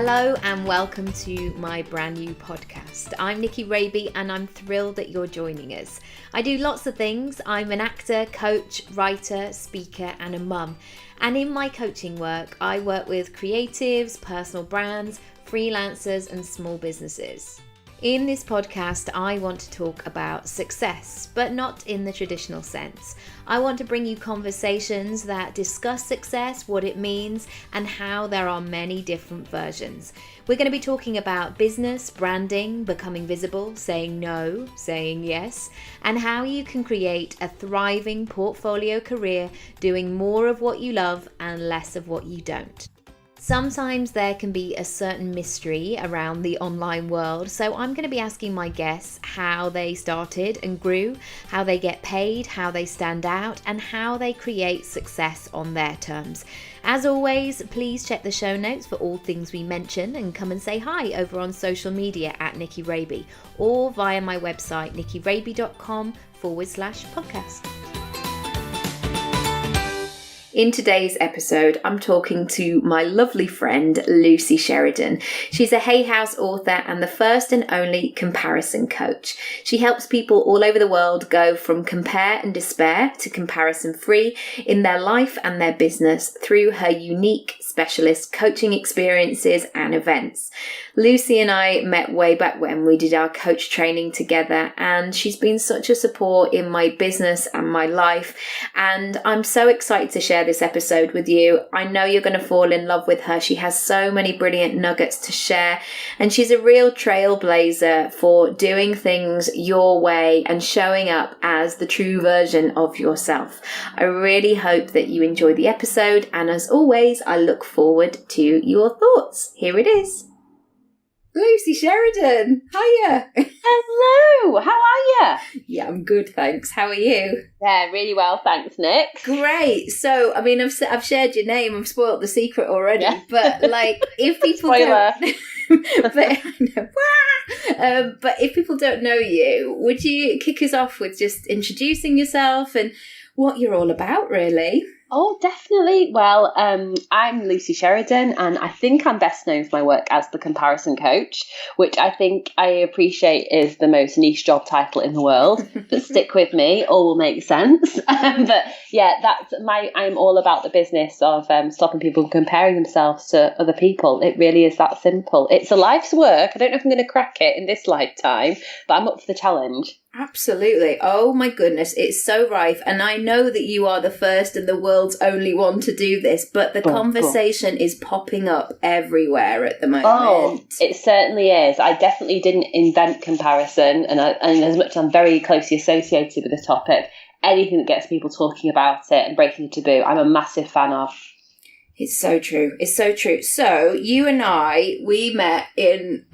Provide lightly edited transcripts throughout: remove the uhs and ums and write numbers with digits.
Hello and welcome to my brand new podcast. I'm Nicky Raby and I'm thrilled that you're joining us. I do lots of things. I'm an actor, coach, writer, speaker and a mum. And in my coaching work, I work with creatives, personal brands, freelancers and small businesses. In this podcast, I want to talk about success, but not in the traditional sense. I want to bring you conversations that discuss success, what it means, and how there are many different versions. We're going to be talking about business, branding, becoming visible, saying no, saying yes, and how you can create a thriving portfolio career doing more of what you love and less of what you don't. Sometimes there can be a certain mystery around the online world, so I'm going to be asking my guests how they started and grew, how they get paid, how they stand out, and how they create success on their terms. As always, please check the show notes for all things we mention and come and say hi over on social media at Nicky Raby or via my website nickyraby.com/podcast. In today's episode, I'm talking to my lovely friend, Lucy Sheridan. She's a Hay House author and the first and only comparison coach. She helps people all over the world go from compare and despair to comparison free in their life and their business through her unique specialist coaching experiences and events. Lucy and I met way back when we did our coach training together, and she's been such a support in my business and my life. And I'm so excited to share this episode with you. I know you're going to fall in love with her. She has so many brilliant nuggets to share, and she's a real trailblazer for doing things your way and showing up as the true version of yourself. I really hope that you enjoy the episode, and as always, I look forward to your thoughts. Here it is. Lucy Sheridan, hiya. Hello, how are you? Yeah, I'm good, thanks. How are you? Yeah, really well, thanks, Nick. Great. So, I mean, I've shared your name. I've spoiled the secret already. Yeah. But like, if people don't, but if people don't know you, would you kick us off with just introducing yourself and what you're all about, really? Oh, definitely. Well, I'm Lucy Sheridan, and I think I'm best known for my work as the comparison coach, which I think I appreciate is the most niche job title in the world. But stick with me, all will make sense. But yeah, I'm all about the business of stopping people from comparing themselves to other people. It really is that simple. It's a life's work. I don't know if I'm going to crack it in this lifetime, but I'm up for the challenge. Absolutely. Oh my goodness, it's so rife. And I know that you are the first and the world's only one to do this, but the conversation is popping up everywhere at the moment. Oh, it certainly is. I definitely didn't invent comparison, and as much as I'm very closely associated with this topic, anything that gets people talking about it and breaking the taboo, I'm a massive fan of. It's so true. It's so true. So you and we met in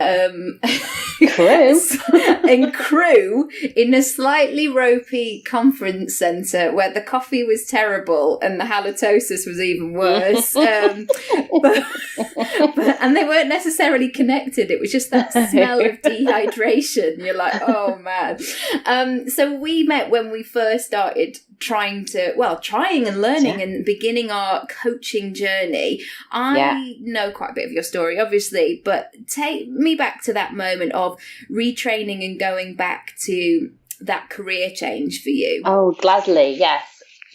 Crewe in a slightly ropey conference centre where the coffee was terrible and the halitosis was even worse. And they weren't necessarily connected. It was just that smell of dehydration. You're like, oh man. So we met when we first started trying and learning and beginning our coaching journey. I know quite a bit of your story, obviously, but take me back to that moment of retraining and going back to that career change for you. Oh, gladly, yes.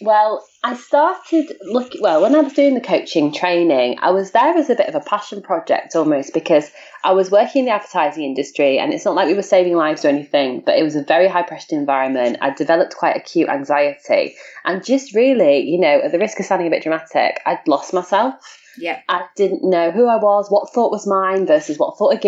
Well, I started when I was doing the coaching training, I was there as a bit of a passion project almost, because I was working in the advertising industry, and it's not like we were saving lives or anything, but it was a very high pressure environment. I developed quite acute anxiety, and just really, at the risk of sounding a bit dramatic, I'd lost myself. Yeah. I didn't know who I was, what thought was mine versus what thought had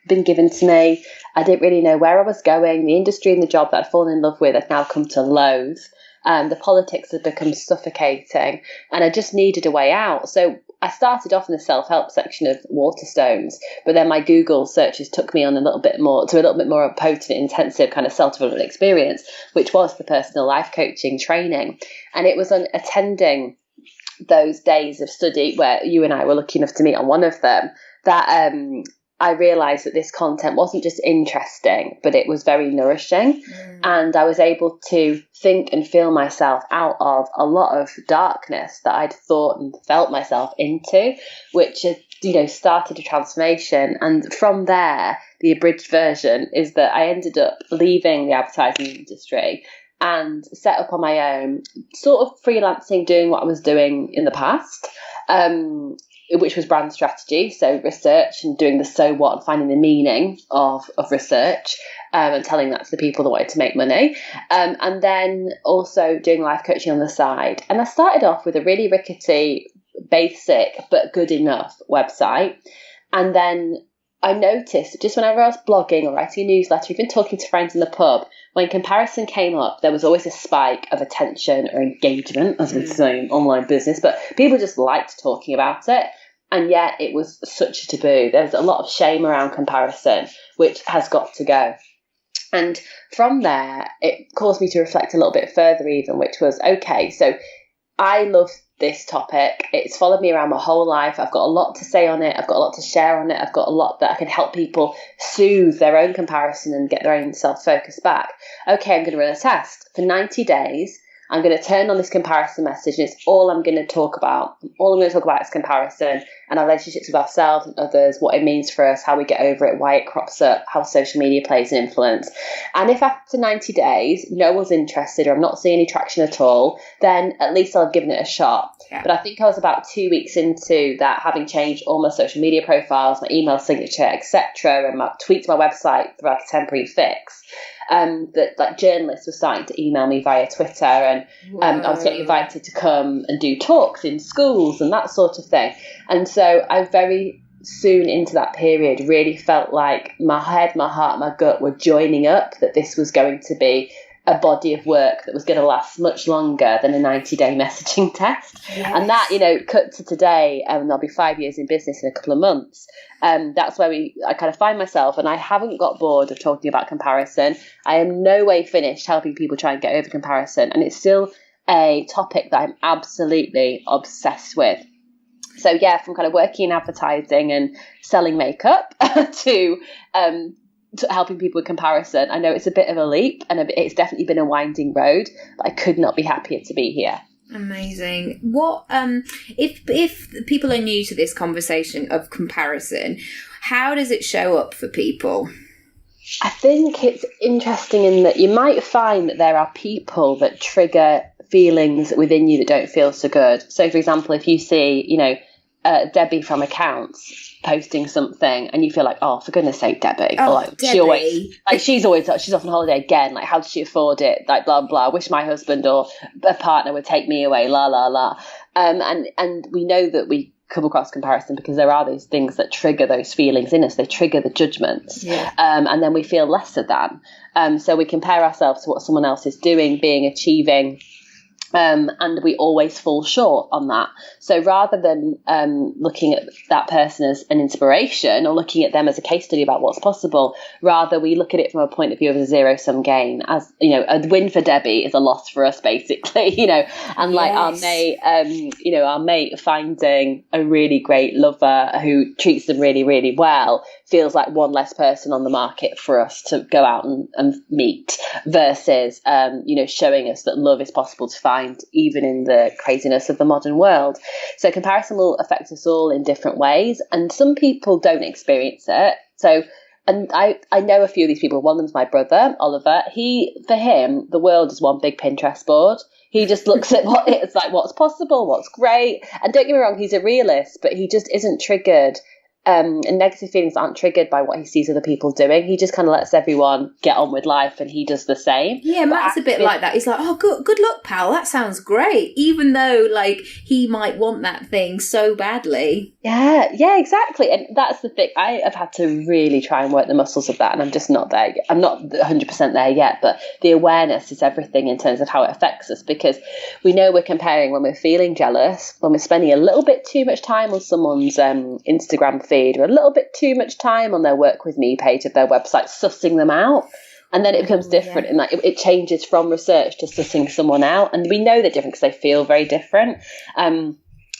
been given to me. I didn't really know where I was going. The industry and the job that I'd fallen in love with I'd now come to loathe. The politics had become suffocating, and I just needed a way out. So I started off in the self-help section of Waterstones, but then my Google searches took me on a little bit more potent, intensive kind of self-development experience, which was the personal life coaching training. And it was on attending those days of study where you and I were lucky enough to meet on one of them that I realised that this content wasn't just interesting, but it was very nourishing. And I was able to think and feel myself out of a lot of darkness that I'd thought and felt myself into, which had, started a transformation. And from there, the abridged version is that I ended up leaving the advertising industry and set up on my own, sort of freelancing, doing what I was doing in the past, which was brand strategy, so research and doing the so what and finding the meaning of research, and telling that to the people that wanted to make money, and then also doing life coaching on the side. And I started off with a really rickety, basic but good enough website, and then I noticed just whenever I was blogging or writing a newsletter, even talking to friends in the pub, when comparison came up, there was always a spike of attention or engagement, as we say in online business, but people just liked talking about it. And yet it was such a taboo. There's a lot of shame around comparison, which has got to go. And from there, it caused me to reflect a little bit further even, which was, okay, so I love this topic. It's followed me around my whole life. I've got a lot to say on it. I've got a lot to share on it. I've got a lot that I can help people soothe their own comparison and get their own self-focus back. Okay, I'm going to run a test. For 90 days, I'm going to turn on this comparison message, and it's all I'm going to talk about. All I'm going to talk about is comparison and our relationships with ourselves and others, what it means for us, how we get over it, why it crops up, how social media plays an influence. And if after 90 days no one's interested or I'm not seeing any traction at all, then at least I'll have given it a shot. Yeah. But I think I was about 2 weeks into that, having changed all my social media profiles, my email signature, etc., and my tweaked my website for like a temporary fix. That like journalists were starting to email me via Twitter, and I was getting invited to come and do talks in schools and that sort of thing. And so I very soon into that period really felt like my head, my heart, my gut were joining up, that this was going to be a body of work that was going to last much longer than a 90-day messaging test. Yes. And that, cut to today, and I'll be 5 years in business in a couple of months. That's where I kind of find myself, and I haven't got bored of talking about comparison. I am no way finished helping people try and get over comparison, and it's still a topic that I'm absolutely obsessed with. So yeah, from kind of working in advertising and selling makeup to helping people with comparison. I know it's a bit of a leap, and it's definitely been a winding road, but I could not be happier to be here. Amazing. What if people are new to this conversation of comparison, how does it show up for people? I think it's interesting in that you might find that there are people that trigger feelings within you that don't feel so good. So for example, if you see, Debbie from accounts posting something and you feel like, oh, for goodness sake, Debbie. Oh, or like, Debbie. she's off on holiday again. Like, how does she afford it? Like, blah, blah. Wish my husband or a partner would take me away. La, la, la. And we know that we come across comparison because there are those things that trigger those feelings in us. They trigger the judgments. Yeah. And then we feel lesser than. So we compare ourselves to what someone else is doing, being, achieving. And we always fall short on that. So rather than looking at that person as an inspiration or looking at them as a case study about what's possible, rather we look at it from a point of view of a zero-sum game. As a win for Debbie is a loss for us, basically. And like our mate finding a really great lover who treats them really, really well feels like one less person on the market for us to go out and meet, versus showing us that love is possible to find even in the craziness of the modern world. So comparison will affect us all in different ways, and some people don't experience it. And I know a few of these people. One of them's my brother, Oliver. For him, the world is one big Pinterest board. He just looks at what's possible, what's great. And don't get me wrong, he's a realist, but he just isn't triggered. And negative feelings aren't triggered by what he sees other people doing. He just kind of lets everyone get on with life, and he does the same. Yeah, Matt's a bit like that. He's like, oh, good luck, pal. That sounds great. Even though, like, he might want that thing so badly. Yeah, exactly. And that's the thing. I have had to really try and work the muscles of that, and I'm just not there yet. I'm not 100% there yet, but the awareness is everything in terms of how it affects us, because we know we're comparing when we're feeling jealous, when we're spending a little bit too much time on someone's Instagram feed, or a little bit too much time on their Work With Me page of their website, sussing them out. And then it becomes different, and it changes from research to sussing someone out. And we know they're different because they feel very different.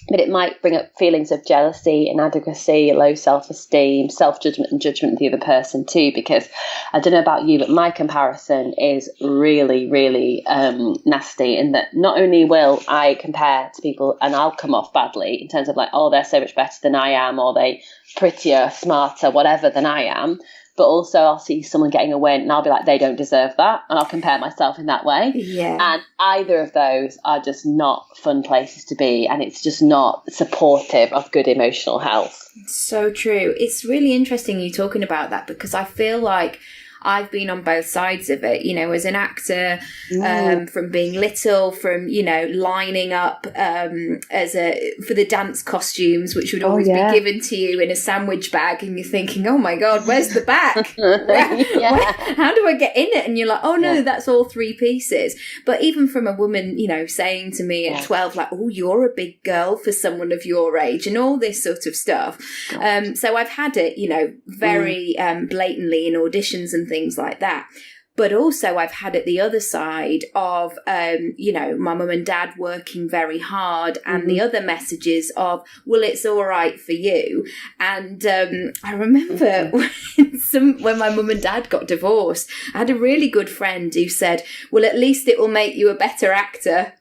but it might bring up feelings of jealousy, inadequacy, low self-esteem, self-judgment and judgment of the other person too, because I don't know about you, but my comparison is really, really nasty in that not only will I compare to people and I'll come off badly in terms of like, oh, they're so much better than I am, or they prettier, smarter, whatever than I am, but also I'll see someone getting a win and I'll be like, they don't deserve that. And I'll compare myself in that way. Yeah. And either of those are just not fun places to be. And it's just not supportive of good emotional health. So true. It's really interesting you talking about that, because I feel like I've been on both sides of it, you know, as an actor, from being little, from, you know, lining up for the dance costumes, which would always be given to you in a sandwich bag, and you're thinking, oh my God, where's the back? How do I get in it? And you're like, oh no, that's all 3 pieces. But even from a woman, you know, saying to me at 12, like, oh, you're a big girl for someone of your age, and all this sort of stuff. So I've had it, you know, very blatantly in auditions and things like that. But also I've had it the other side of, you know, my mum and dad working very hard, and the other messages of, well, it's all right for you. And I remember when my mum and dad got divorced, I had a really good friend who said, well, at least it will make you a better actor.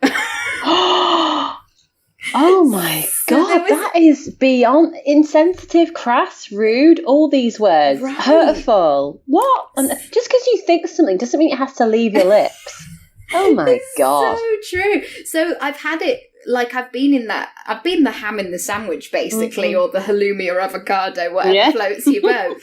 Oh my God, that is beyond insensitive, crass, rude, all these words, hurtful. What? And just because you think something doesn't mean it has to leave your lips. Oh my God. So true. So I've had it, like I've been the ham in the sandwich basically, or the halloumi or avocado, whatever floats your boat.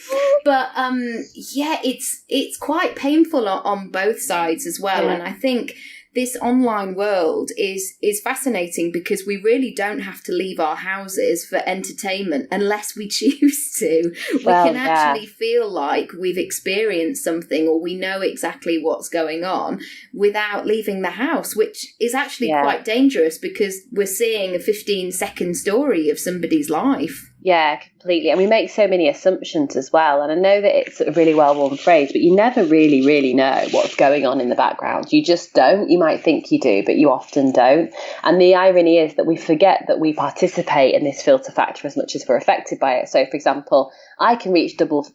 But it's quite painful on both sides as well. And I think this online world is fascinating, because we really don't have to leave our houses for entertainment unless we choose to. We can actually feel like we've experienced something, or we know exactly what's going on without leaving the house, which is actually quite dangerous, because we're seeing a 15-second story of somebody's life. Yeah, completely. And we make so many assumptions as well. And I know that it's a really well-worn phrase, but you never really, really know what's going on in the background. You just don't. You might think you do, but you often don't. And the irony is that we forget that we participate in this filter factor as much as we're affected by it. So, for example, I can reach double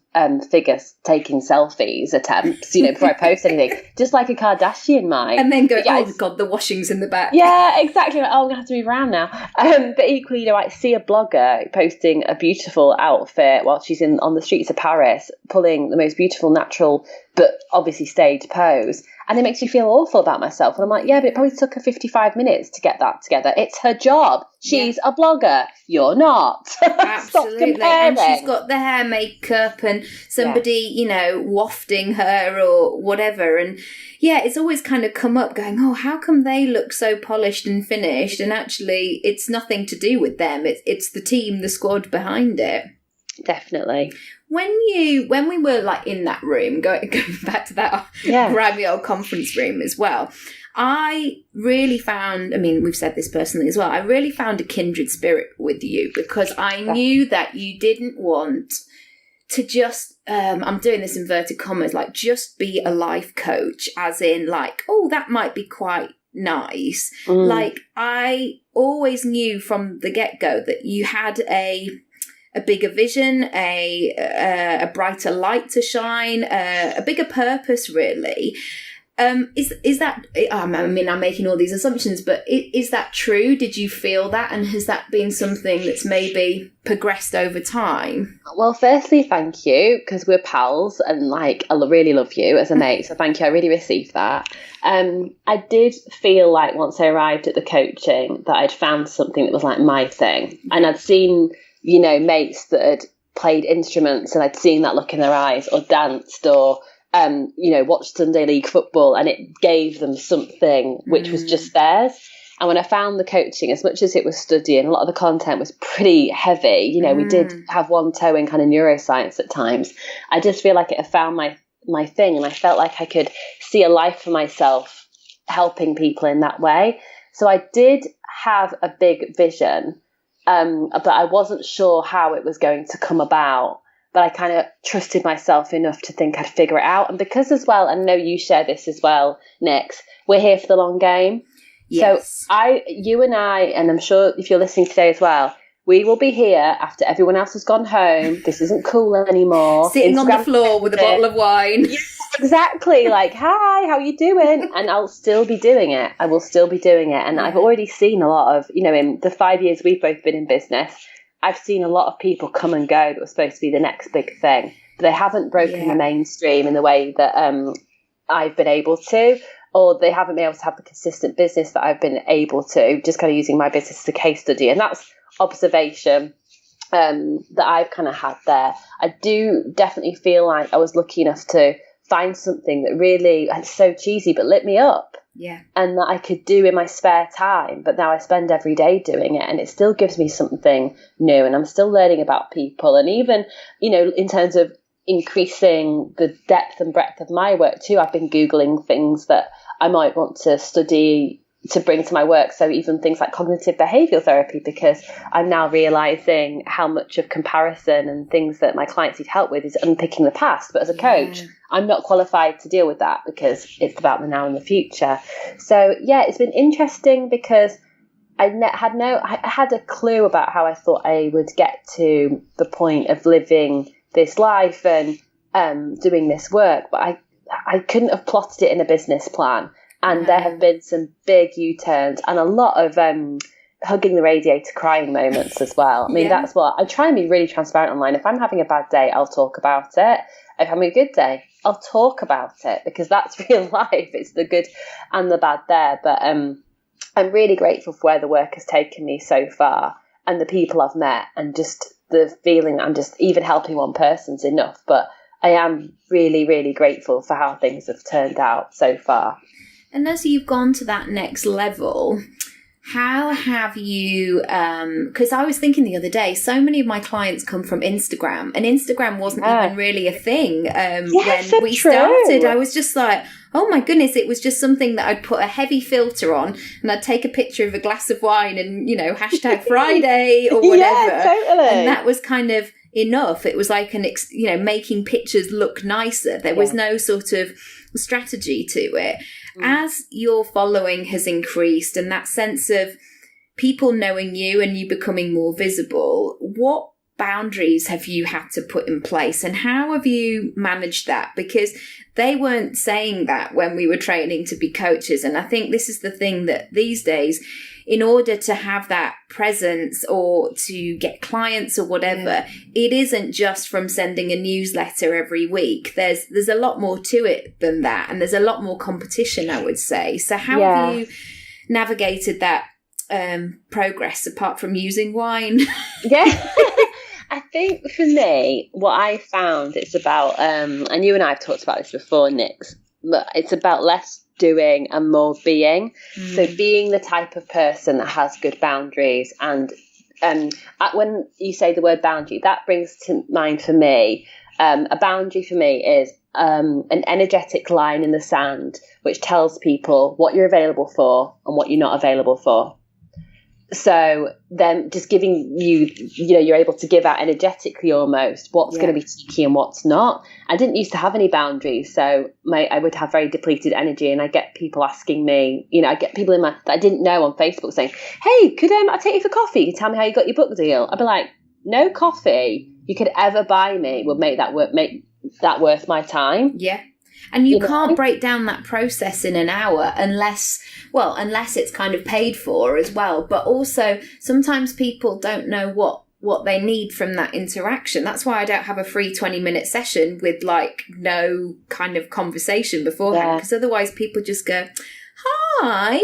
figures taking selfies attempts, you know, before I post anything, just like a Kardashian might. And then go, oh God, the washing's in the back. Yeah, exactly. Like, oh, I'm going to have to move around now. But equally, you know, I see a blogger posting a beautiful outfit while she's on the streets of Paris, pulling the most beautiful natural but obviously staged pose, and it makes me feel awful about myself. And I'm like, yeah, but it probably took her 55 minutes to get that together. It's her job. She's a blogger. You're not. Absolutely. And she's got the hair makeup and somebody, you know, wafting her or whatever. And it's always kind of come up going, oh, how come they look so polished and finished? And actually, it's nothing to do with them. It's the team, the squad behind it. Definitely. When we were like in that room, going back to that grimy old conference room as well, I really found, I mean, we've said this personally as well, I really found a kindred spirit with you, because I knew that you didn't want to just, I'm doing this inverted commas, like just be a life coach, as in like, oh, that might be quite nice. Like, I always knew from the get-go that you had a bigger vision, a brighter light to shine, a bigger purpose, really. Is that, I mean, I'm making all these assumptions, but is that true? Did you feel that? And has that been something that's maybe progressed over time? Well, firstly, thank you, because we're pals and like, I really love you as a mate. So thank you. I really received that. I did feel like once I arrived at the coaching that I'd found something that was like my thing. And I'd seen, you know, mates that had played instruments and I'd seen that look in their eyes, or danced, or, you know, watched Sunday League football, and it gave them something which was just theirs. And when I found the coaching, as much as it was studying, a lot of the content was pretty heavy. You know, we did have one toe in kind of neuroscience at times. I just feel like it had found my thing, and I felt like I could see a life for myself helping people in that way. So I did have a big vision. But I wasn't sure how it was going to come about. But I kind of trusted myself enough to think I'd figure it out. And because as well, I know you share this as well, Nix, we're here for the long game. Yes. So you and I, and I'm sure if you're listening today as well, we will be here after everyone else has gone home. This isn't cool anymore. Sitting on the floor with a bottle of wine. Exactly. Like, hi, how you doing? And I'll still be doing it. I will still be doing it. And I've already seen a lot of, in the 5 years we've both been in business, I've seen a lot of people come and go that were supposed to be the next big thing. But they haven't broken the mainstream in the way that I've been able to, or they haven't been able to have the consistent business that I've been able to, just kind of using my business as a case study. And that's observation that I've kind of had there. I do definitely feel like I was lucky enough to find something that really, it's so cheesy, but lit me up. Yeah. And that I could do in my spare time, but now I spend every day doing it, and it still gives me something new, and I'm still learning about people. And even, in terms of increasing the depth and breadth of my work too, I've been Googling things that I might want to study to bring to my work. So even things like cognitive behavioural therapy, because I'm now realising how much of comparison and things that my clients need help with is unpicking the past. But as a coach, I'm not qualified to deal with that because it's about the now and the future. So it's been interesting because I had a clue about how I thought I would get to the point of living this life and doing this work, but I couldn't have plotted it in a business plan. And there have been some big U-turns and a lot of hugging the radiator crying moments as well. I mean, that's what I try and be really transparent online. If I'm having a bad day, I'll talk about it. If I'm having a good day, I'll talk about it, because that's real life. It's the good and the bad there. But I'm really grateful for where the work has taken me so far and the people I've met, and just the feeling I'm just even helping one person's enough. But I am really, really grateful for how things have turned out so far. And as you've gone to that next level, how have you, because I was thinking the other day, so many of my clients come from Instagram, and Instagram wasn't even really a thing when we started. I was just like, oh my goodness, it was just something that I'd put a heavy filter on, and I'd take a picture of a glass of wine and, hashtag Friday or whatever. Yeah, totally. And that was kind of enough. It was like making pictures look nicer. There was no sort of strategy to it. As your following has increased and that sense of people knowing you and you becoming more visible, what boundaries have you had to put in place, and how have you managed that? Because they weren't saying that when we were training to be coaches. And I think this is the thing, that these days, in order to have that presence or to get clients or whatever, it isn't just from sending a newsletter every week. There's a lot more to it than that, and there's a lot more competition, I would say. So how have you navigated that progress apart from using wine? I think for me, what I found, it's about, and you and I have talked about this before, Nix, but it's about less doing and more being. So being the type of person that has good boundaries. And when you say the word boundary, that brings to mind for me, a boundary for me is an energetic line in the sand which tells people what you're available for and what you're not available for. So then just giving you're able to give out energetically almost what's going to be cheeky and what's not. I didn't used to have any boundaries, so I would have very depleted energy, and I get people asking me, I get people that I didn't know on Facebook saying, hey, could I take you for coffee? You tell me how you got your book deal. I'd be like, no coffee you could ever buy me would make that worth my time. Yeah. And you can't break down that process in an hour unless it's kind of paid for as well. But also, sometimes people don't know what they need from that interaction. That's why I don't have a free 20-minute session with no kind of conversation beforehand, because otherwise people just go, hi,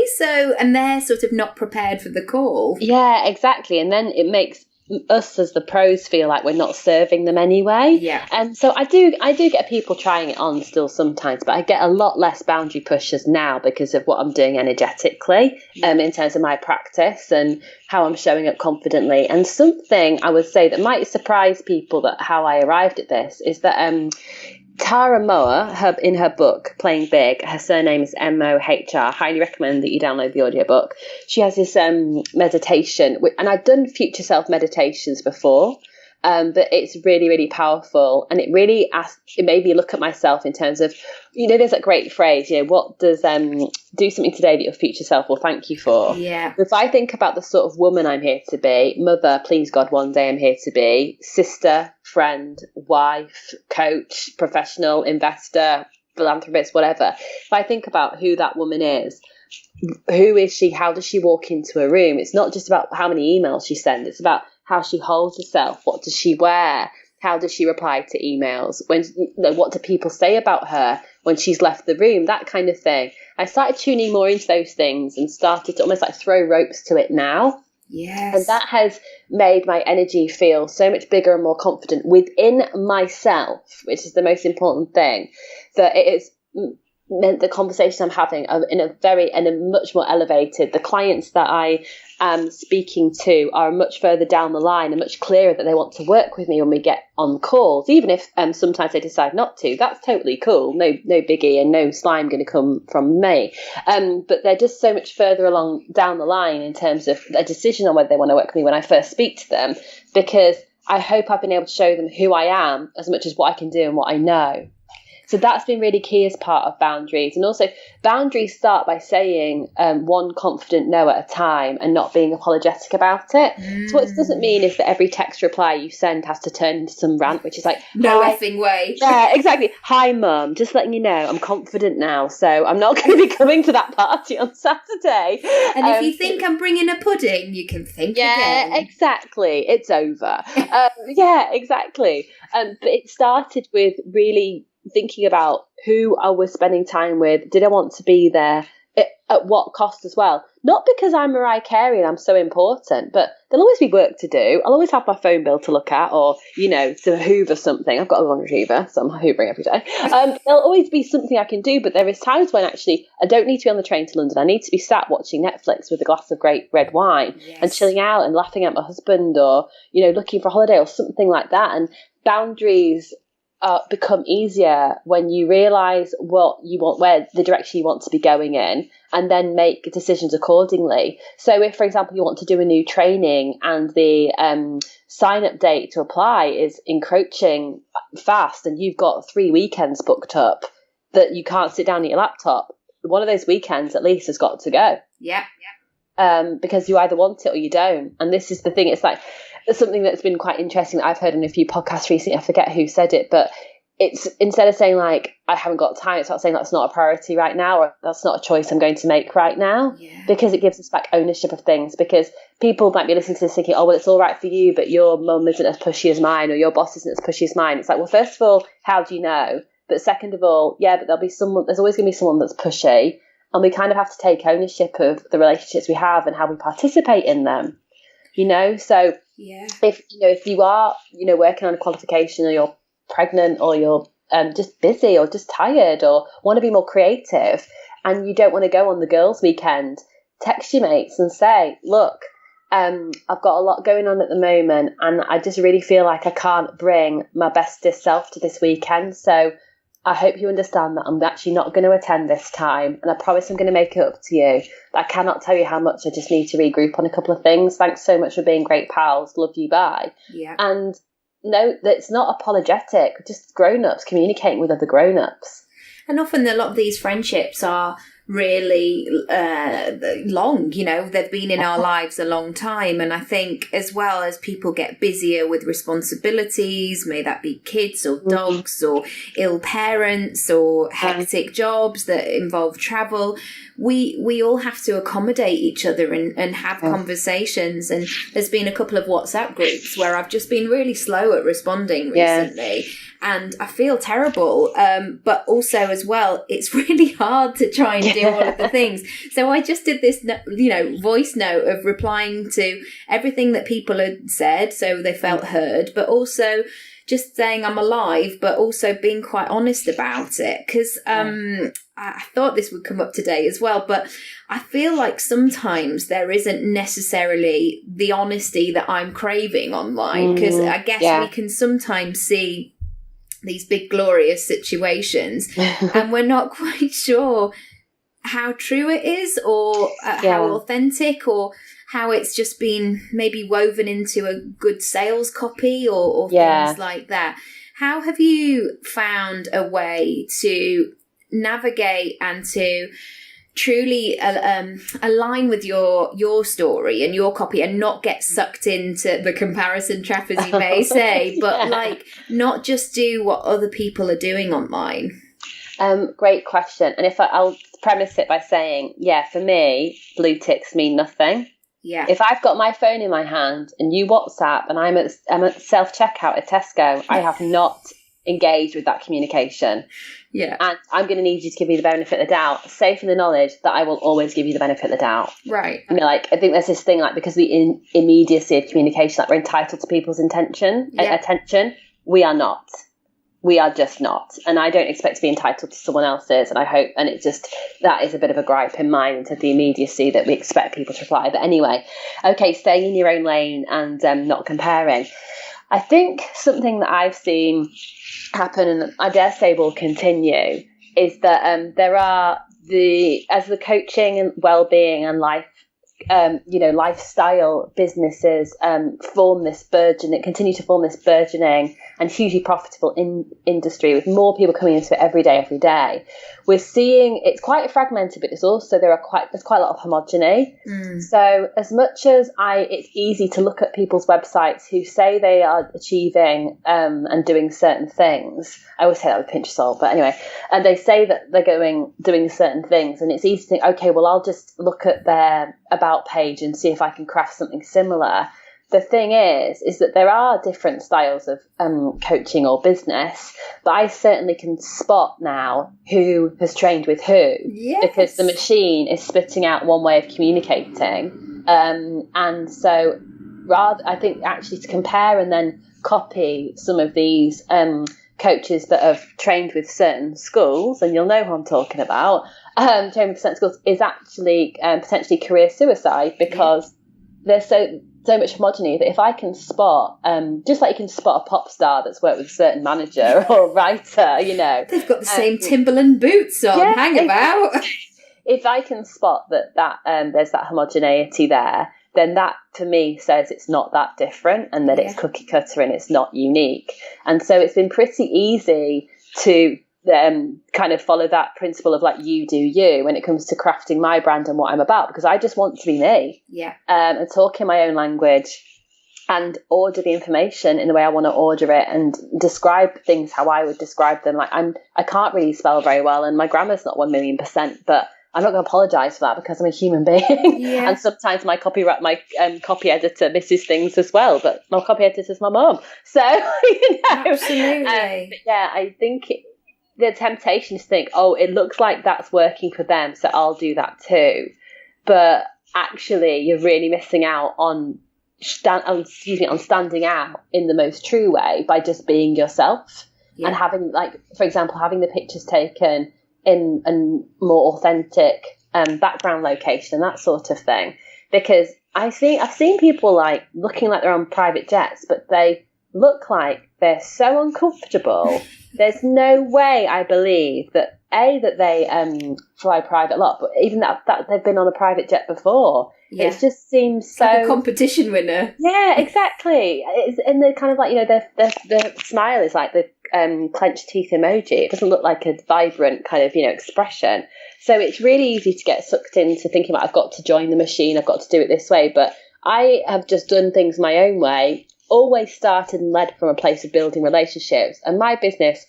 and they're sort of not prepared for the call. Yeah, exactly. And then it makes us as the pros feel like we're not serving them anyway. Yeah. And so I do get people trying it on still sometimes, but I get a lot less boundary pushers now because of what I'm doing energetically, in terms of my practice and how I'm showing up confidently. And something I would say that might surprise people, that how I arrived at this, is that Tara Moore, in her book, Playing Big, her surname is M-O-H-R. Highly recommend that you download the audiobook. She has this meditation, and I've done future self meditations before, But it's really, really powerful. And it made me look at myself in terms of, there's that great phrase, what does do something today that your future self will thank you for? Yeah. If I think about the sort of woman I'm here to be, mother, please God, one day I'm here to be, sister, friend, wife, coach, professional, investor, philanthropist, whatever. If I think about who that woman is, who is she? How does she walk into a room? It's not just about how many emails she sends. It's about how she holds herself. What does she wear? How does she reply to emails? What do people say about her when she's left the room? That kind of thing. I started tuning more into those things and started to almost like throw ropes to it now. Yes. And that has made my energy feel so much bigger and more confident within myself, which is the most important thing, that it is meant the conversation I'm having are in a much more elevated. The clients that I am speaking to are much further down the line and much clearer that they want to work with me when we get on calls, even if sometimes they decide not to. That's totally cool. No biggie, and no slime going to come from me. But they're just so much further along down the line in terms of a decision on whether they want to work with me when I first speak to them, because I hope I've been able to show them who I am as much as what I can do and what I know. So that's been really key as part of boundaries. And also boundaries start by saying one confident no at a time and not being apologetic about it. So what it doesn't mean is that every text reply you send has to turn into some rant, which is like, no effing way. Yeah, exactly. Hi, mum. Just letting you know, I'm confident now, so I'm not going to be coming to that party on Saturday. And if you think I'm bringing a pudding, you can think again. Yeah, exactly. It's over. Yeah, exactly. But it started with really thinking about who I was spending time with. Did I want to be there? At what cost as well? Not because I'm Mariah Carey and I'm so important, but there'll always be work to do. I'll always have my phone bill to look at, or, to hoover something. I've got a laundry hoover, so I'm hoovering every day. There'll always be something I can do, but there is times when actually I don't need to be on the train to London. I need to be sat watching Netflix with a glass of great red wine and chilling out and laughing at my husband, or, looking for a holiday or something like that. And boundaries become easier when you realise what you want, where the direction you want to be going in, and then make decisions accordingly. So if, for example, you want to do a new training and the sign-up date to apply is encroaching fast and you've got 3 weekends booked up that you can't sit down at your laptop, one of those weekends at least has got to go. Yeah. Because you either want it or you don't. And this is the thing, it's like something that's been quite interesting that I've heard in a few podcasts recently. I forget who said it, but it's, instead of saying like, I haven't got time, it's not saying that's not a priority right now, or that's not a choice I'm going to make right now, because it gives us back ownership of things. Because people might be listening to this thinking, oh, well, it's all right for you, but your mum isn't as pushy as mine, or your boss isn't as pushy as mine. It's like, well, first of all, how do you know? But second of all, but there's always going to be someone that's pushy, and we kind of have to take ownership of the relationships we have and how we participate in them. So if you are, working on a qualification, or you're pregnant, or you're just busy, or just tired, or want to be more creative, and you don't want to go on the girls' weekend, text your mates and say, look, I've got a lot going on at the moment, and I just really feel like I can't bring my bestest self to this weekend. So I hope you understand that I'm actually not going to attend this time, and I promise I'm going to make it up to you. But I cannot tell you how much. I just need to regroup on a couple of things. Thanks so much for being great pals. Love you. Bye. Yeah. And no, that's not apologetic. Just grown-ups communicating with other grown-ups. And often a lot of these friendships are really long, they've been in our lives a long time. And I think as well as people get busier with responsibilities, may that be kids or dogs or ill parents or hectic jobs that involve travel, we all have to accommodate each other and have conversations. And there's been a couple of WhatsApp groups where I've just been really slow at responding recently. And I feel terrible. But also as well, it's really hard to try and do all of the things. So I just did this, voice note of replying to everything that people had said, so they felt heard, but also just saying I'm alive, but also being quite honest about it. Because I thought this would come up today as well, but I feel like sometimes there isn't necessarily the honesty that I'm craving online. Because I guess we can sometimes see these big glorious situations and we're not quite sure how true it is, or how authentic, or how it's just been maybe woven into a good sales copy or things like that. How have you found a way to navigate and to truly align with your story and your copy and not get sucked into the comparison trap, as you may say, but like not just do what other people are doing online? Great question. And I'll premise it by saying, for me, blue ticks mean nothing. Yeah. If I've got my phone in my hand and you WhatsApp and I'm at self-checkout at Tesco, I have not engaged with that communication. Yeah. And I'm going to need you to give me the benefit of the doubt, safe in the knowledge that I will always give you the benefit of the doubt. Right. You know, like, I think there's this thing, like, because of the immediacy of communication, like, we're entitled to people's attention. We are not. We are just not. And I don't expect to be entitled to someone else's. And I hope, and it just, that is a bit of a gripe in mine, into the immediacy that we expect people to reply. But anyway, okay, staying in your own lane and not comparing. I think something that I've seen happen, and I dare say will continue, is that there are as the coaching and well-being and lifestyle businesses continue to form this burgeoning and hugely profitable industry with more people coming into it every day. We're seeing it's quite fragmented, but there's quite a lot of homogeny. So as much as it's easy to look at people's websites who say they are achieving and doing certain things. I always say that with a pinch of salt, but anyway, and they say that they're doing certain things, and it's easy to think, okay, well, I'll just look at their about page and see if I can craft something similar. The thing is that there are different styles of coaching or business, but I certainly can spot now who has trained with who, because the machine is spitting out one way of communicating. And so I think actually to compare and then copy some of these coaches that have trained with certain schools, and you'll know who I'm talking about, trained with certain schools, is actually potentially career suicide, because there's so much homogeny that if I can spot, just like you can spot a pop star that's worked with a certain manager or writer, they've got the same Timberland boots on, hang about. If I can spot that there's that homogeneity there, then that to me says it's not that different, and that it's cookie cutter and it's not unique. And so it's been pretty easy to kind of follow that principle of, like, you do you when it comes to crafting my brand and what I'm about, because I just want to be me, and talk in my own language and order the information in the way I want to order it, and describe things how I would describe them. Like, I can't really spell very well, and my grammar's not 1,000,000%, but I'm not going to apologise for that, because I'm a human being. And sometimes my copy editor misses things as well, but my copy editor's my mum, so Absolutely. I think the temptation is to think, oh, it looks like that's working for them, so I'll do that too. But actually, you're really missing out on standing out in the most true way by just being yourself, and having, like, for example, having the pictures taken in a more authentic background location and that sort of thing. Because I've seen people, like, looking like they're on private jets, but they look like they're so uncomfortable. There's no way I believe that they fly private a lot, but even that they've been on a private jet before. It just seems it's so like a competition winner. Yeah, exactly. And they're kind of like, their smile is like the clenched teeth emoji. It doesn't look like a vibrant kind of expression. So it's really easy to get sucked into thinking about, I've got to join the machine, I've got to do it this way. But I have just done things my own way. Always started and led from a place of building relationships, and my business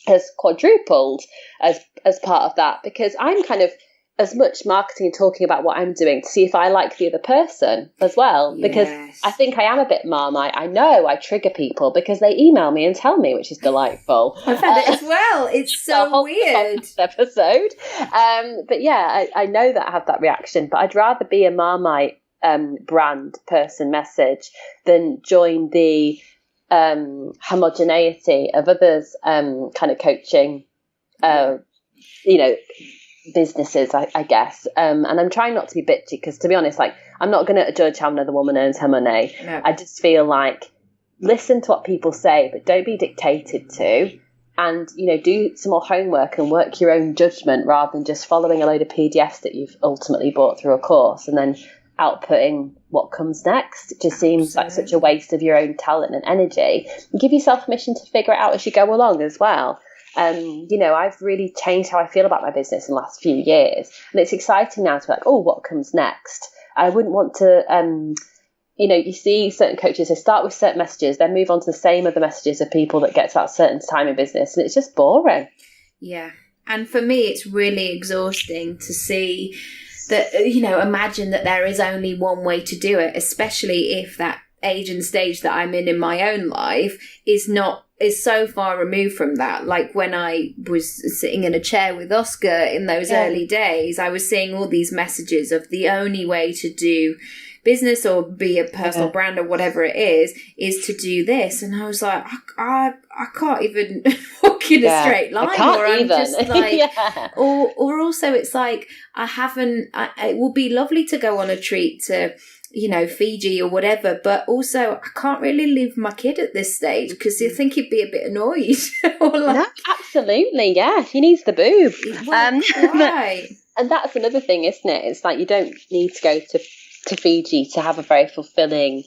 has quadrupled as part of that, because I'm kind of as much marketing and talking about what I'm doing to see if I like the other person as well, because I think I am a bit Marmite. I know I trigger people because they email me and tell me, which is delightful. I've had it as well. It's so weird. Episode, but yeah, I know that I have that reaction, but I'd rather be a Marmite brand person message than join the homogeneity of others kind of coaching businesses, I guess, and I'm trying not to be bitchy, because to be honest, like, I'm not going to judge how another woman earns her money. I just feel like, listen to what people say, but don't be dictated to, and do some more homework and work your own judgment, rather than just following a load of PDFs that you've ultimately bought through a course and then outputting what comes next. It just seems like such a waste of your own talent and energy. And give yourself permission to figure it out as you go along as well. I've really changed how I feel about my business in the last few years, and it's exciting now to be like, oh, what comes next? I wouldn't want to, you see certain coaches, they start with certain messages, then move on to the same other messages of people that get to that certain time in business, and it's just boring. Yeah. And for me, it's really exhausting to see that, imagine that there is only one way to do it, especially if that age and stage that I'm in my own life is so far removed from that. Like when I was sitting in a chair with Oscar in those early days, I was seeing all these messages of the only way to do business or be a personal brand or whatever it is to do this. And I was like, I can't even walk in a straight line. Or I'm just like, or also it's like, it will be lovely to go on a treat to, Fiji or whatever, but also I can't really leave my kid at this stage because I think he'd be a bit annoyed. No, absolutely, yeah. He needs the boob. Right. And that's another thing, isn't it? It's like you don't need to go to Fiji to have a very fulfilling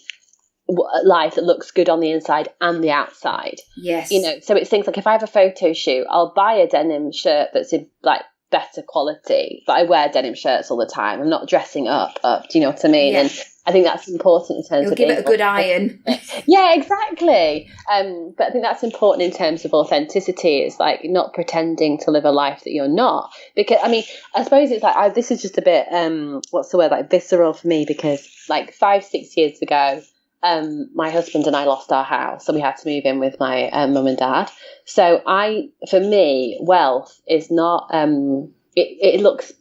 life that looks good on the inside and the outside. Yes. So it's things like if I have a photo shoot, I'll buy a denim shirt that's in like better quality, but I wear denim shirts all the time. I'm not dressing up. Do you know what I mean? Yeah. And I think that's important in terms of give it a good iron. Yeah, exactly. But I think that's important in terms of authenticity. It's like not pretending to live a life that you're not. Because I suppose it's like this is just a bit what's the word, like visceral for me, because like 5-6 years ago, my husband and I lost our house, so we had to move in with my mum and dad. So for me, wealth is not. It's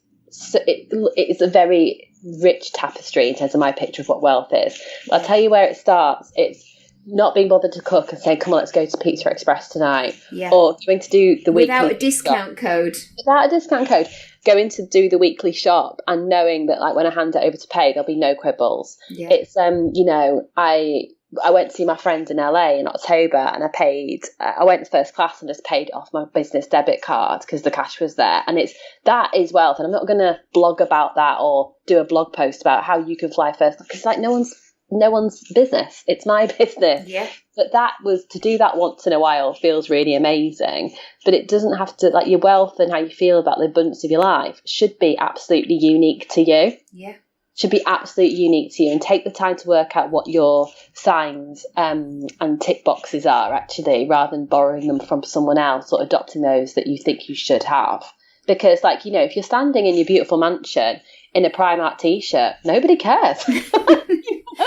a very rich tapestry in terms of my picture of what wealth is. But I'll tell you where it starts. It's not being bothered to cook and saying, come on, let's go to Pizza Express tonight. Yeah. Or going to do the weekly without a discount code. Without a discount code. Going to do the weekly shop and knowing that like when I hand it over to pay, there'll be no quibbles. Yeah. It's I went to see my friend in LA in October, and I went first class and just paid off my business debit card because the cash was there. And that is wealth. And I'm not going to blog about that or do a blog post about how you can fly first, because like no one's business. It's my business. Yeah. But to do that once in a while feels really amazing. But it doesn't have to, like, your wealth and how you feel about the abundance of your life should be absolutely unique to you. Yeah. Should be absolutely unique to you, and take the time to work out what your signs and tick boxes are actually, rather than borrowing them from someone else or adopting those that you think you should have. Because if you're standing in your beautiful mansion in a Primark t-shirt, nobody cares.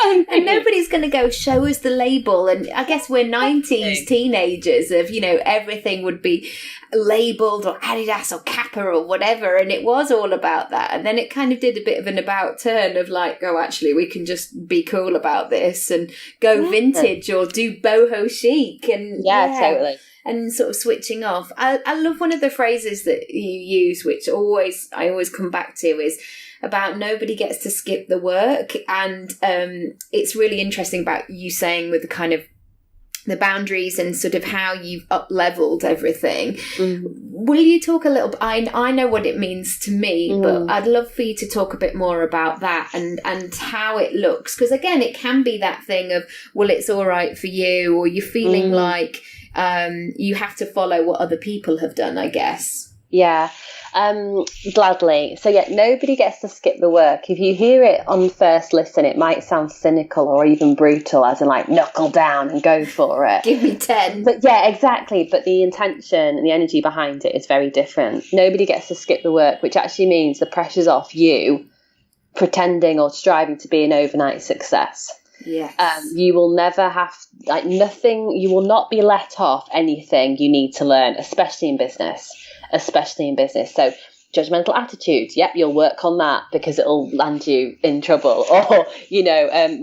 And nobody's going to go, show us the label. And I guess we're 90s teenagers of, everything would be labelled or Adidas or Kappa or whatever. And it was all about that. And then it kind of did a bit of an about turn of like, oh, actually, we can just be cool about this and go vintage or do boho chic. And totally. And sort of switching off. I love one of the phrases that you use, which I always come back to, is about nobody gets to skip the work. And it's really interesting about you saying with the kind of the boundaries and sort of how you've up-leveled everything. Mm. Will you talk a little bit? I know what it means to me, but I'd love for you to talk a bit more about that and how it looks. Because again, it can be that thing of, well, it's all right for you, or you're feeling like you have to follow what other people have done, I guess. Yeah, gladly. So nobody gets to skip the work. If you hear it on first listen, it might sound cynical or even brutal, as in like knuckle down and go for it. Give me 10. But yeah, exactly. But the intention and the energy behind it is very different. Nobody gets to skip the work, which actually means the pressure's off you pretending or striving to be an overnight success. Yes. You will never have nothing. You will not be let off anything you need to learn, especially in business. So judgmental attitudes, you'll work on that because it'll land you in trouble. Or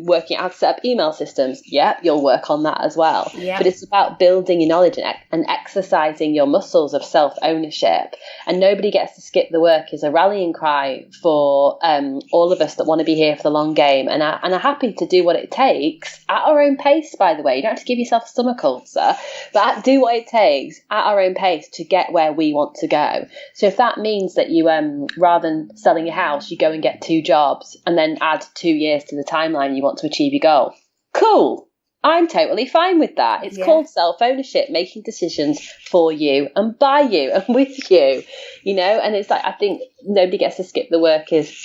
working out how to set up email systems, you'll work on that as well. But it's about building your knowledge and exercising your muscles of self-ownership. And nobody gets to skip the work is a rallying cry for all of us that want to be here for the long game and are happy to do what it takes at our own pace. By the way, you don't have to give yourself a stomach ulcer, but do what it takes at our own pace to get where we want to go. So if that means that that you, rather than selling your house, you go and get 2 jobs and then add 2 years to the timeline you want to achieve your goal. Cool. I'm totally fine with that. It's called self-ownership, making decisions for you and by you and with you, you know, and it's like, I think nobody gets to skip the work is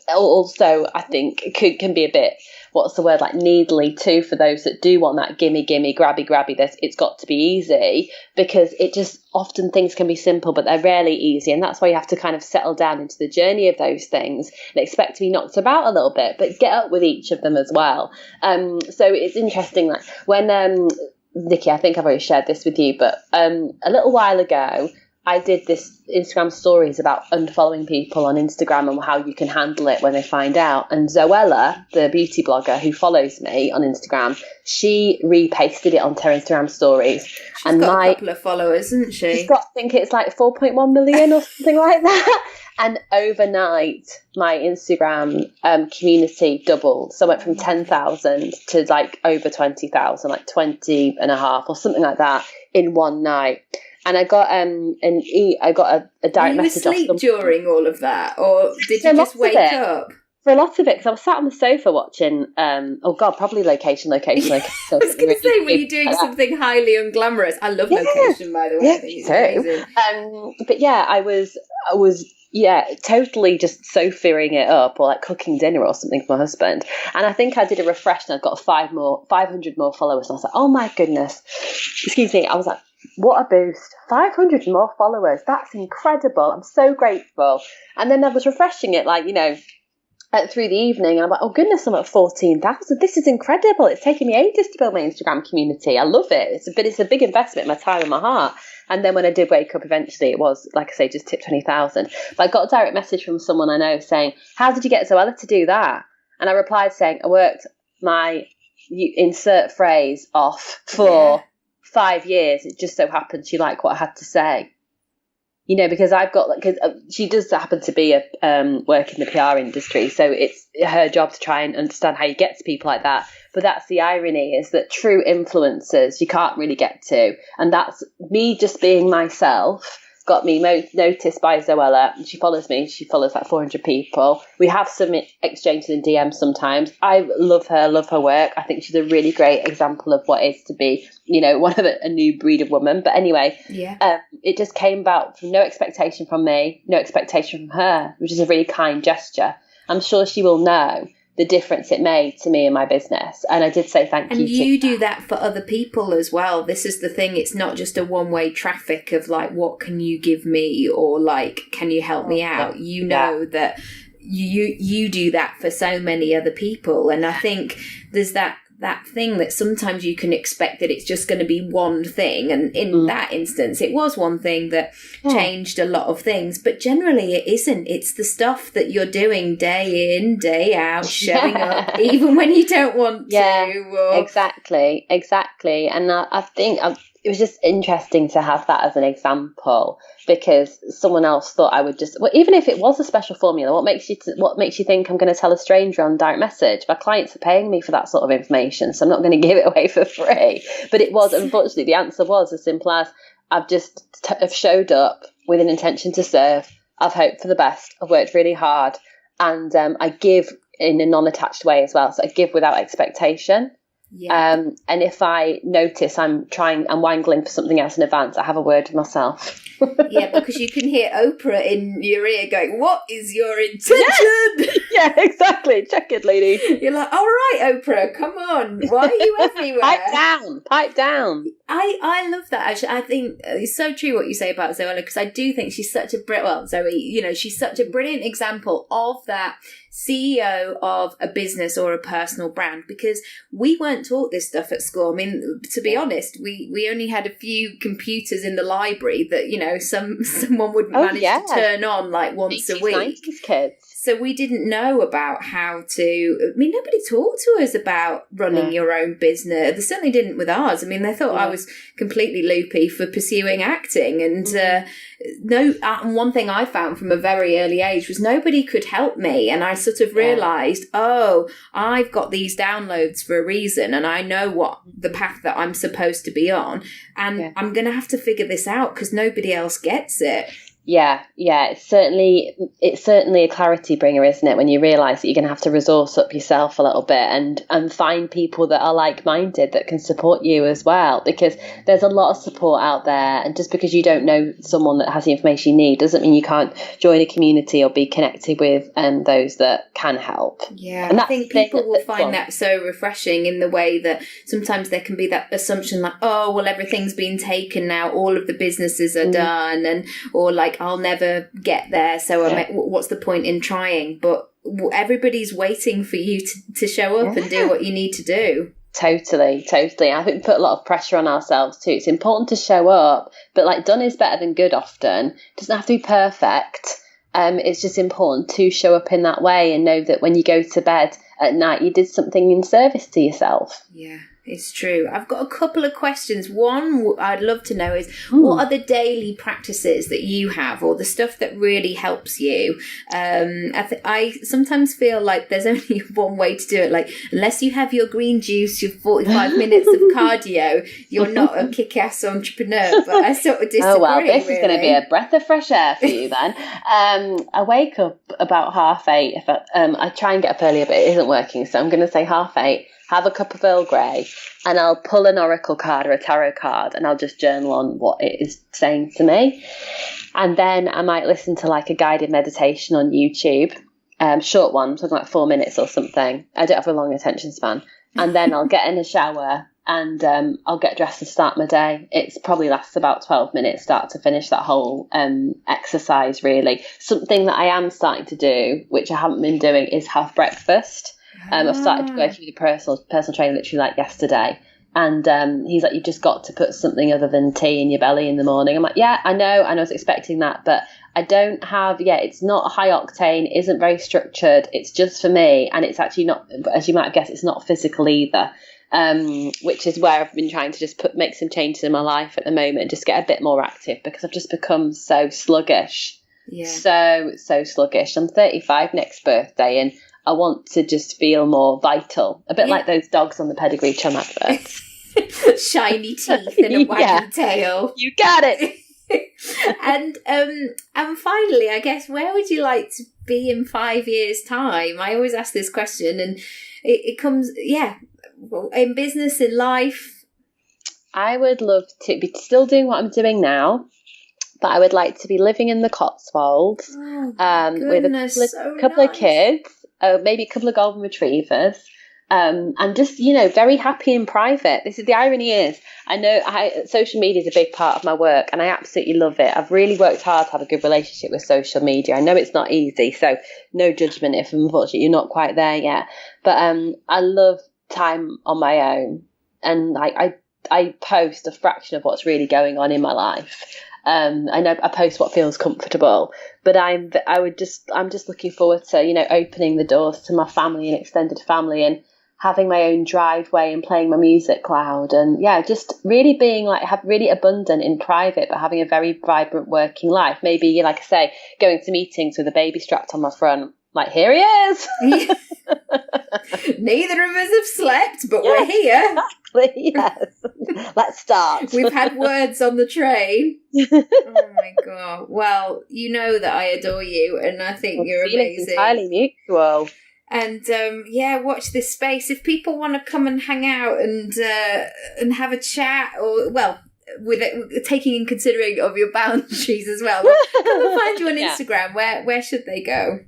also, I think, can be a bit, what's the word, like needly too, for those that do want that gimme, grabby, this, it's got to be easy, because it just, often things can be simple, but they're rarely easy. And that's why you have to kind of settle down into the journey of those things and expect to be knocked about a little bit, but get up with each of them as well. So it's interesting that when, Nicky, I think I've already shared this with you, but a little while ago, I did this Instagram stories about unfollowing people on Instagram and how you can handle it when they find out. And Zoella, the beauty blogger who follows me on Instagram, she repasted it onto her Instagram stories. She's got a couple of followers, hasn't she? She's got, I think it's like 4.1 million or something like that. And overnight, my Instagram community doubled. So I went from 10,000 to like over 20,000, like 20 and a half or something like that in one night. And I got I got a direct message. Were you asleep during all of that, or did you just wake up? For a lot of it, because I was sat on the sofa watching. Probably location. I was going to say, were you doing something highly unglamorous? I love location, by the way. I think it's amazing. But yeah, I was totally just sofaing it up, or like cooking dinner or something for my husband. And I think I did a refresh, and I got 500 more followers. And I was like, oh my goodness, excuse me. I was like, what a boost. 500 more followers. That's incredible. I'm so grateful. And then I was refreshing it, like, you know, through the evening. And I'm like, oh goodness, I'm at 14,000. This is incredible. It's taken me ages to build my Instagram community. I love it. It's a big investment in my time and my heart. And then when I did wake up, eventually it was, like I say, just tipped 20,000. But I got a direct message from someone I know saying, how did you get Zoella to do that? And I replied saying, I worked my insert phrase off for 5 years. It just so happened she liked what I had to say, you know, because she does happen to be work in the PR industry, so it's her job to try and understand how you get to people like that. But that's the irony, is that true influencers you can't really get to, and that's me just being myself got me noticed by Zoella. She follows me. She follows like 400 people. We have some exchanges in DMs sometimes. I love her work. I think she's a really great example of what it is to be, you know, one of a new breed of woman. But anyway, it just came about from no expectation from me, no expectation from her, which is a really kind gesture. I'm sure she will know the difference it made to me and my business. And I did say thank you. And you do that for other people as well. This is the thing. It's not just a one-way traffic of like, what can you give me? Or like, can you help me out? You know that you do that for so many other people. And I think there's that thing that sometimes you can expect that it's just going to be one thing. And in that instance, it was one thing that changed a lot of things. But generally it isn't. It's the stuff that you're doing day in, day out, showing up, even when you don't want to. Exactly. And I think it was just interesting to have that as an example, because someone else thought I would just, well, even if it was a special formula, what makes you think I'm going to tell a stranger on direct message? My clients are paying me for that sort of information, so I'm not going to give it away for free. But it was, unfortunately, the answer was as simple as, I've showed up with an intention to serve. I've hoped for the best. I've worked really hard, and I give in a non-attached way as well. So I give without expectation. And if I notice I'm wangling for something else in advance, I have a word with myself. Because you can hear Oprah in your ear going, what is your intention? Yeah, exactly. Check it, lady. You're like, all right, Oprah, come on. Why are you everywhere? Pipe down. I love that, actually. I think it's so true what you say about Zoella, because I do think she's such a Zoe, you know, she's such a brilliant example of that CEO of a business or a personal brand, because we weren't taught this stuff at school. I mean, to be honest, we only had a few computers in the library that, you know, someone would manage to turn on like once a week. 90s kids. So we didn't know about how to, I mean, nobody talked to us about running your own business. They certainly didn't with ours. I mean, they thought I was completely loopy for pursuing acting. And one thing I found from a very early age was nobody could help me. And I sort of realised, I've got these downloads for a reason, and I know what the path that I'm supposed to be on. And I'm going to have to figure this out because nobody else gets it. Yeah, it's certainly a clarity bringer, isn't it? When you realise that you're going to have to resource up yourself a little bit and find people that are like-minded that can support you as well, because there's a lot of support out there, and just because you don't know someone that has the information you need doesn't mean you can't join a community or be connected with those that can help. Yeah, and I think people will find that so refreshing, in the way that sometimes there can be that assumption like, oh, well, everything's been taken now, all of the businesses are done, and or like, I'll never get there, so what's the point in trying? But everybody's waiting for you to show up and do what you need to do. Totally. I think we put a lot of pressure on ourselves too. It's important to show up, but like, done is better than good often. It doesn't have to be perfect. It's just important to show up in that way and know that when you go to bed at night, you did something in service to yourself. Yeah. It's true. I've got a couple of questions. One I'd love to know is, what are the daily practices that you have, or the stuff that really helps you? I sometimes feel like there's only one way to do it. Like, unless you have your green juice, your 45 minutes of cardio, you're not a kick-ass entrepreneur. But I sort of disagree. Oh, well, this is going to be a breath of fresh air for you then. I wake up about 8:30. I try and get up earlier, but it isn't working. So I'm going to say 8:30. Have a cup of Earl Grey, and I'll pull an oracle card or a tarot card, and I'll just journal on what it is saying to me. And then I might listen to like a guided meditation on YouTube, short one, something like 4 minutes or something. I don't have a long attention span. And then I'll get in a shower and I'll get dressed and start my day. It's probably lasts about 12 minutes, start to finish, that whole exercise really. Something that I am starting to do, which I haven't been doing, is have breakfast. I've started working with a personal trainer literally like yesterday, and he's like, you've just got to put something other than tea in your belly in the morning. I'm like, yeah, I know, I was expecting that, but I don't have, it's not high octane, isn't very structured, it's just for me, and it's actually not, as you might have guessed, it's not physical either, which is where I've been trying to just make some changes in my life at the moment, just get a bit more active, because I've just become so sluggish. So sluggish. I'm 35 next birthday, and I want to just feel more vital, a bit like those dogs on the Pedigree Chum adverts. Shiny teeth and a waggy tail. You got it. And finally, I guess, where would you like to be in 5 years' time? I always ask this question, and it comes, in business, in life. I would love to be still doing what I'm doing now, but I would like to be living in the Cotswolds with a couple of kids. Maybe a couple of golden retrievers, and just, very happy in private. This is the irony is, I know social media is a big part of my work, and I absolutely love it. I've really worked hard to have a good relationship with social media. I know it's not easy, so no judgment if unfortunately you're not quite there yet. But I love time on my own, and I post a fraction of what's really going on in my life. I know I post what feels comfortable, but I'm just looking forward to, opening the doors to my family and extended family, and having my own driveway and playing my music loud, and just really being have really abundant in private, but having a very vibrant working life. Maybe, like I say, going to meetings with a baby strapped on my front, like, here he is. Neither of us have slept, but we're here. Exactly, yes. Let's start. We've had words on the train. Oh my God. Well, you know that I adore you, and I think you're amazing. Entirely mutual. And watch this space. If people want to come and hang out and have a chat, or with it, taking in considering of your boundaries as well, come and find you on Instagram. Where should they go?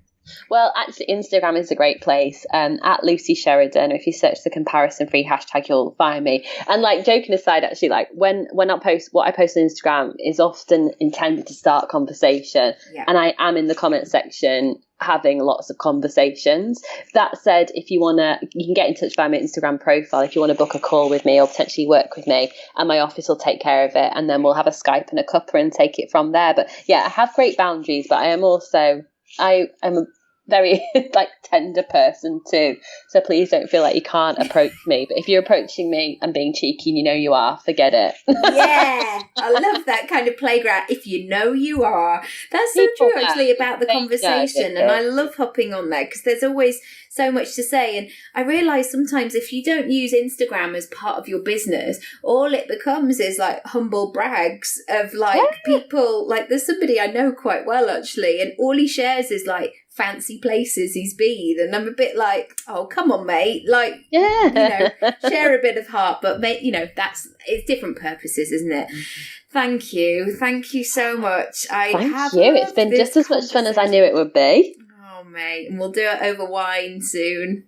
Well, actually, Instagram is a great place, at Lucy Sheridan. If you search the comparison-free hashtag, you'll find me. And joking aside, actually, when I post, what I post on Instagram is often intended to start conversation. Yeah. And I am in the comment section having lots of conversations. That said, if you can get in touch via my Instagram profile if you want to book a call with me or potentially work with me, and my office will take care of it, and then we'll have a Skype and a cuppa and take it from there. But I have great boundaries, but I am also, I'm a very like tender person too. So please don't feel like you can't approach me. But if you're approaching me and being cheeky, and you know you are, forget it. Yeah, I love that kind of playground. If you know you are. That's so true, actually, about the conversation. And I love hopping on there because there's always so much to say. And I realise sometimes if you don't use Instagram as part of your business, all it becomes is like humble brags of like people. Like there's somebody I know quite well, actually, and all he shares is like fancy places he's been, and I'm a bit like, oh, come on, mate, like, share a bit of heart, but mate, it's different purposes, isn't it? Thank you so much. Thank you. It's been just as much fun as I knew it would be. Oh, mate, and we'll do it over wine soon.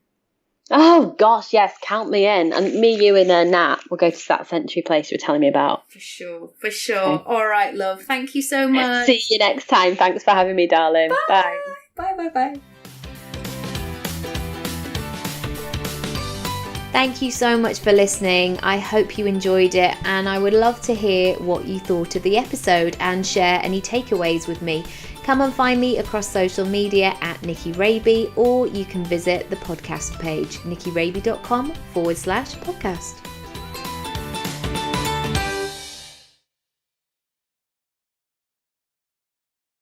Oh gosh, yes, count me in. And me, you, and Nat will go to that Century place you were telling me about. For sure. Okay. All right, love. Thank you so much. See you next time. Thanks for having me, darling. Bye. Bye. Thank you so much for listening. I hope you enjoyed it, and I would love to hear what you thought of the episode and share any takeaways with me. Come and find me across social media at Nicky Raby, or you can visit the podcast page, nickyraby.com/podcast.